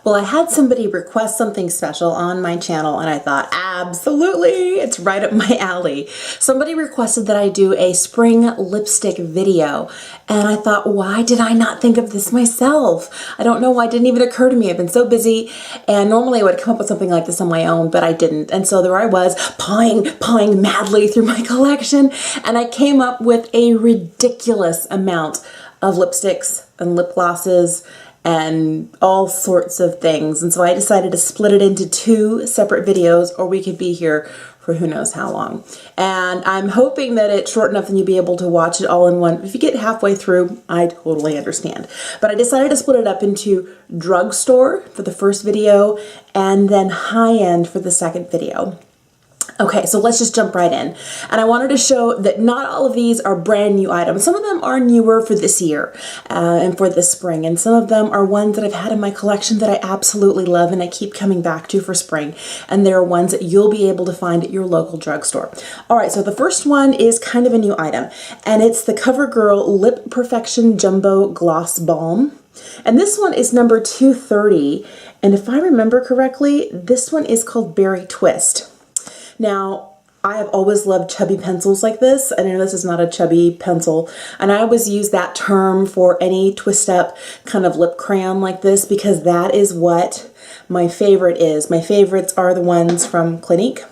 Well, I had somebody request something special on my channel and I thought, absolutely, it's right up my alley. Somebody requested that I do a spring lipstick video and I thought, why did I not think of this myself? I don't know why it didn't even occur to me. I've been so busy, and normally I would come up with something like this on my own, but I didn't. And so there I was pawing madly through my collection, and I came up with a ridiculous amount of lipsticks and lip glosses and all sorts of things. And so I decided to split it into 2 separate videos, or we could be here for who knows how long. And I'm hoping that it's short enough that you'll be able to watch it all in one. If you get halfway through, I totally understand. But I decided to split it up into Drugstore for the first video and then High End for the second video. Okay, so let's just jump right in. And I wanted to show that not all of these are brand new items. Some of them are newer for this year and for this spring. And some of them are ones that I've had in my collection that I absolutely love and I keep coming back to for spring. And they're ones that you'll be able to find at your local drugstore. All right, so the first one is kind of a new item. And it's the CoverGirl Lip Perfection Jumbo Gloss Balm. And this one is number 230. And if I remember correctly, this one is called Berry Twist. Now, I have always loved chubby pencils like this. I know this is not a chubby pencil, and I always use that term for any twist up kind of lip crayon like this because that is what my favorite is. My favorites are the ones from Clinique.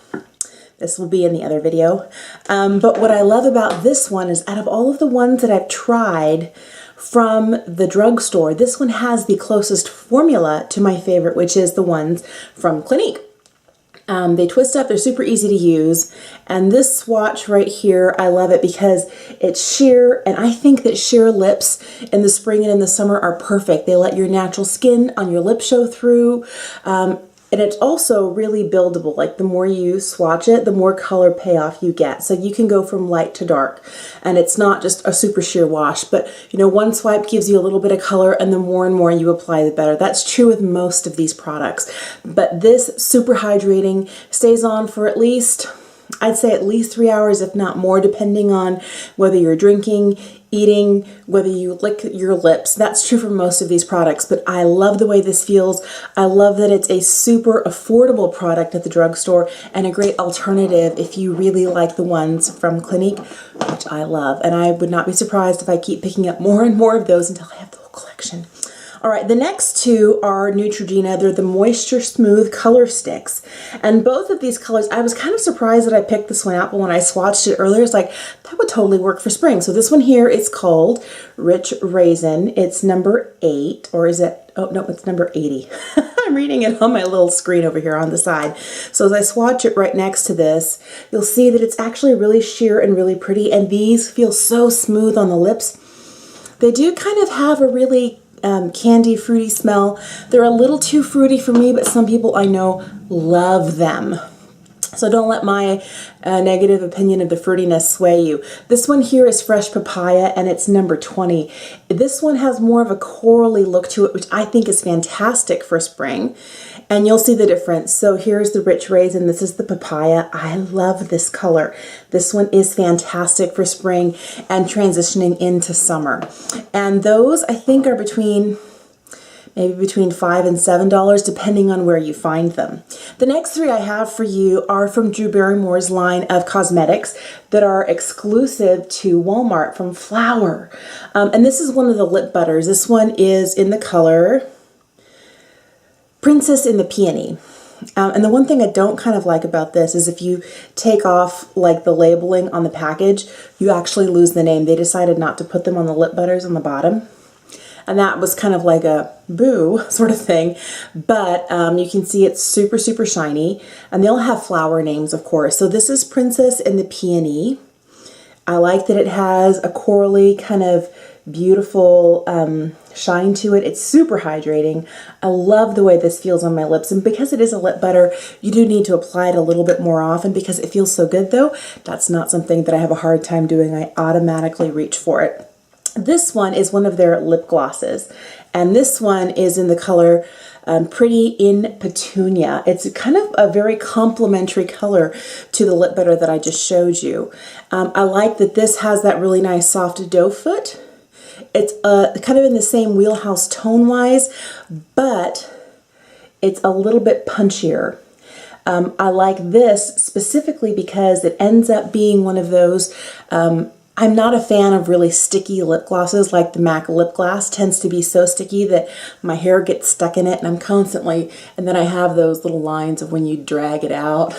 This will be in the other video. But what I love about this one is out of all of the ones that I've tried from the drugstore, this one has the closest formula to my favorite, which is the ones from Clinique. They twist up, they're super easy to use, and this swatch right here, I love it because it's sheer, and I think that sheer lips in the spring and in the summer are perfect. They let your natural skin on your lip show through, and it's also really buildable. Like the more you swatch it, the more color payoff you get. So you can go from light to dark, and it's not just a super sheer wash, but you know, one swipe gives you a little bit of color, and the more and more you apply, the better. That's true with most of these products, but this super hydrating stays on for at least, I'd say at least 3 hours, if not more, depending on whether you're drinking, eating, whether you lick your lips. That's true for most of these products, but I love the way this feels. I love that it's a super affordable product at the drugstore and a great alternative if you really like the ones from Clinique, which I love. And I would not be surprised if I keep picking up more and more of those until I have the whole collection. All right, the next 2 are Neutrogena. They're the MoistureSmooth color sticks. And both of these colors, I was kind of surprised that I picked this one out, but when I swatched it earlier, it's like, that would totally work for spring. So this one here is called Rich Raisin. It's number 8, or is it, oh no, it's number 80. I'm reading it on my little screen over here on the side. So as I swatch it right next to this, you'll see that it's actually really sheer and really pretty, and these feel so smooth on the lips. They do kind of have a really candy fruity smell. They're a little too fruity for me, but some people I know love them. So don't let my negative opinion of the fruitiness sway you. This one here is Fresh Papaya, and it's number 20. This one has more of a corally look to it, which I think is fantastic for spring. And you'll see the difference. So here's the Rich Raisin. This is the Papaya. I love this color. This one is fantastic for spring and transitioning into summer. And those, I think, are maybe between $5 and $7, depending on where you find them. The next 3 I have for you are from Drew Barrymore's line of cosmetics that are exclusive to Walmart from Flower. And this is one of the lip butters. This one is in the color Princess in the Peony. And the one thing I don't kind of like about this is if you take off like the labeling on the package, you actually lose the name. They decided not to put them on the lip butters on the bottom. And that was kind of like a boo sort of thing. But you can see it's super, super shiny. And they'll have flower names, of course. So this is Princess in the Peony. I like that it has a corally kind of beautiful shine to it. It's super hydrating. I love the way this feels on my lips, and because it is a lip butter, you do need to apply it a little bit more often because it feels so good though. That's not something that I have a hard time doing. I automatically reach for it. This one is one of their lip glosses, and this one is in the color Pretty in Petunia. It's kind of a very complementary color to the lip butter that I just showed you. I like that this has that really nice soft doe foot. It's kind of in the same wheelhouse tone-wise, but It's a little bit punchier. I like this specifically because it ends up being one of those, I'm not a fan of really sticky lip glosses. Like the MAC lip gloss tends to be so sticky that my hair gets stuck in it, and I'm constantly, and then I have those little lines of when you drag it out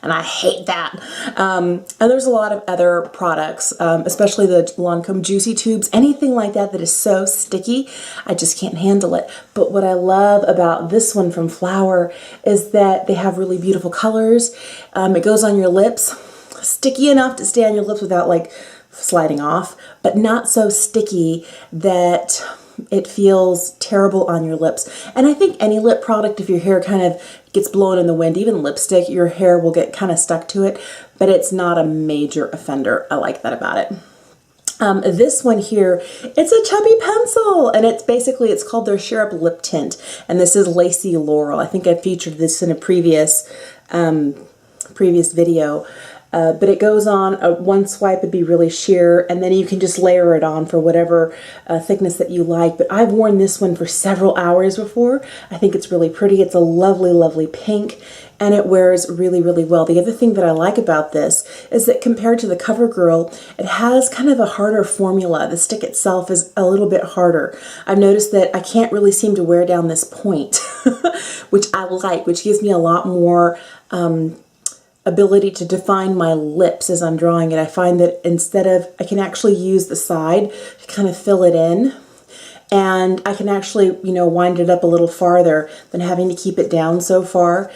and I hate that. And there's a lot of other products, especially the Lancome Juicy Tubes, anything like that that is so sticky, I just can't handle it. But what I love about this one from Flower is that they have really beautiful colors. It goes on your lips, sticky enough to stay on your lips without like sliding off, but not so sticky that it feels terrible on your lips. And I think any lip product, if your hair kind of gets blown in the wind, even lipstick, your hair will get kind of stuck to it, but it's not a major offender. I like that about it. This one here, it's a chubby pencil, and it's basically, it's called their Sheer Up Lip Tint, and this is Lacey Laurel. I think I featured this in a previous video. But it goes on, one swipe would be really sheer, and then you can just layer it on for whatever thickness that you like. But I've worn this one for several hours before. I think it's really pretty. It's a lovely, lovely pink, and it wears really, really well. The other thing that I like about this is that compared to the CoverGirl, it has kind of a harder formula. The stick itself is a little bit harder. I've noticed that I can't really seem to wear down this point, which I like, which gives me a lot more ability to define my lips as I'm drawing it. I find that instead of, I can actually use the side to kind of fill it in, and I can actually, you know, wind it up a little farther than having to keep it down so far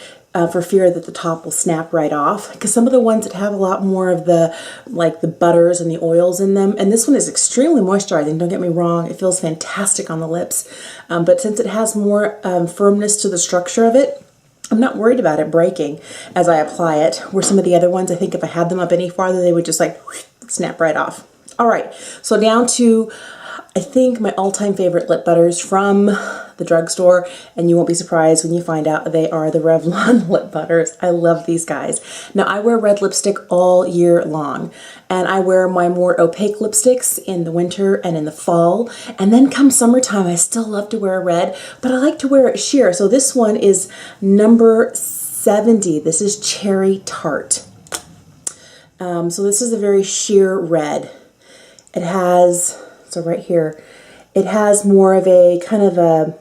for fear that the top will snap right off. Because some of the ones that have a lot more of the, like the butters and the oils in them, and this one is extremely moisturizing, don't get me wrong, it feels fantastic on the lips, but since it has more firmness to the structure of it, I'm not worried about it breaking as I apply it, where some of the other ones, I think if I had them up any farther, they would just like snap right off. All right, so down to, I think, my all-time favorite lip butters from the drugstore, and you won't be surprised when you find out they are the Revlon lip butters. I love these guys. Now, I wear red lipstick all year long, and I wear my more opaque lipsticks in the winter and in the fall, and then come summertime, I still love to wear red, but I like to wear it sheer. So this one is number 70. This is Cherry Tart. So this is a very sheer red. It has, so right here, it has more of a kind of a,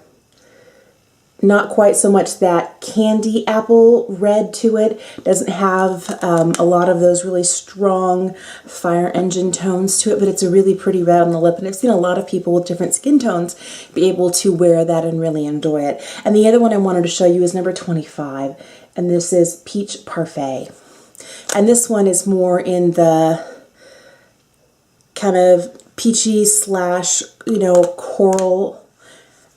not quite so much that candy apple red to it. It doesn't have a lot of those really strong fire engine tones to it, but it's a really pretty red on the lip, and I've seen a lot of people with different skin tones be able to wear that and really enjoy it. And the other one I wanted to show you is number 25, and this is Peach Parfait. And this one is more in the kind of peachy slash, you know, coral,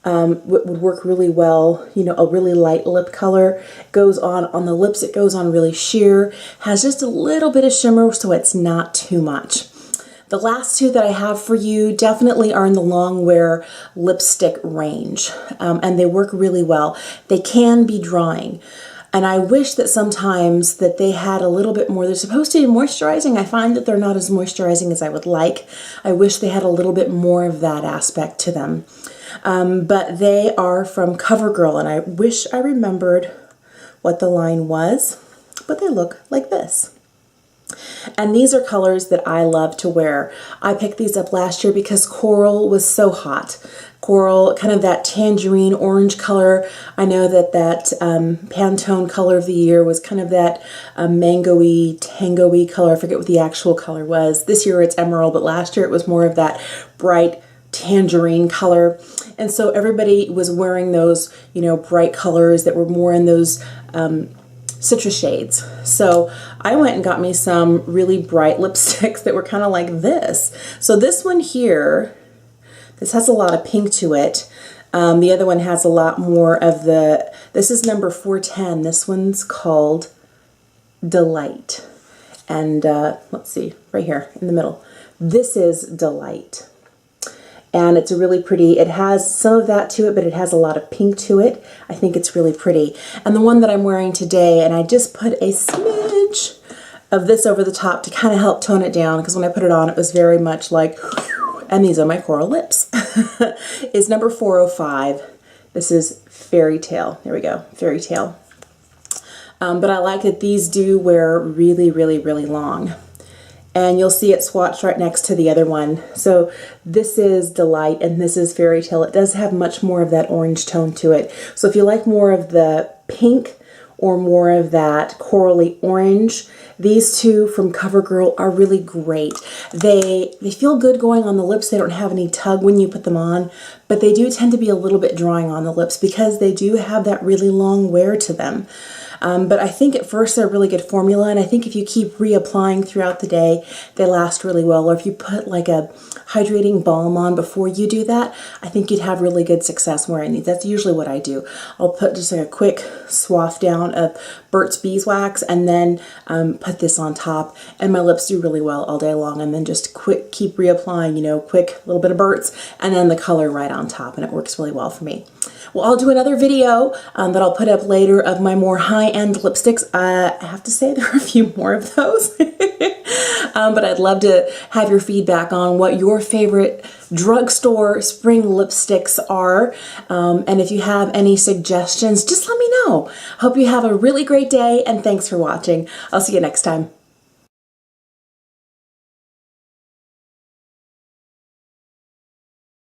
would work really well, you know, a really light lip color. Goes on the lips, it goes on really sheer, has just a little bit of shimmer, so it's not too much. The last two that I have for you definitely are in the long wear lipstick range, and they work really well. They can be drying. And I wish that sometimes that they had a little bit more. They're supposed to be moisturizing. I find that they're not as moisturizing as I would like. I wish they had a little bit more of that aspect to them. But they are from CoverGirl, and I wish I remembered what the line was, but they look like this. And these are colors that I love to wear. I picked these up last year because coral was so hot. Coral, kind of that tangerine orange color. I know that Pantone color of the year was kind of that mango-y, tango-y color. I forget what the actual color was. This year it's emerald, but last year it was more of that bright tangerine color. And so everybody was wearing those, you know, bright colors that were more in those citrus shades. So I went and got me some really bright lipsticks that were kind of like this. So this one here, this has a lot of pink to it. The other one has a lot more of the, this is number 410. This one's called Delight. And let's see, right here in the middle. This is Delight. And it's a really pretty, it has some of that to it, but it has a lot of pink to it. I think it's really pretty. And the one that I'm wearing today, and I just put a smidge of this over the top to kind of help tone it down, because when I put it on, it was very much like, and these are my coral lips, is number 405, This is Fairytale. There we go, Fairytale. But I like that these do wear really, really, really long. And you'll see it swatched right next to the other one. So this is Delight and this is Fairytale. It does have much more of that orange tone to it. So if you like more of the pink or more of that corally orange, these two from CoverGirl are really great. They feel good going on the lips. They don't have any tug when you put them on, but they do tend to be a little bit drying on the lips because they do have that really long wear to them. But I think at first they're a really good formula, and I think if you keep reapplying throughout the day, they last really well. Or if you put like a hydrating balm on before you do that, I think you'd have really good success wearing these. That's usually what I do. I'll put just like a quick swath down of Burt's Beeswax and then put this on top, and my lips do really well all day long. And then just keep reapplying, you know, quick little bit of Burt's and then the color right on top, and it works really well for me. Well, I'll do another video that I'll put up later of my more high-end lipsticks. I have to say there are a few more of those. But I'd love to have your feedback on what your favorite drugstore spring lipsticks are. And if you have any suggestions, just let me know. Hope you have a really great day, and thanks for watching. I'll see you next time.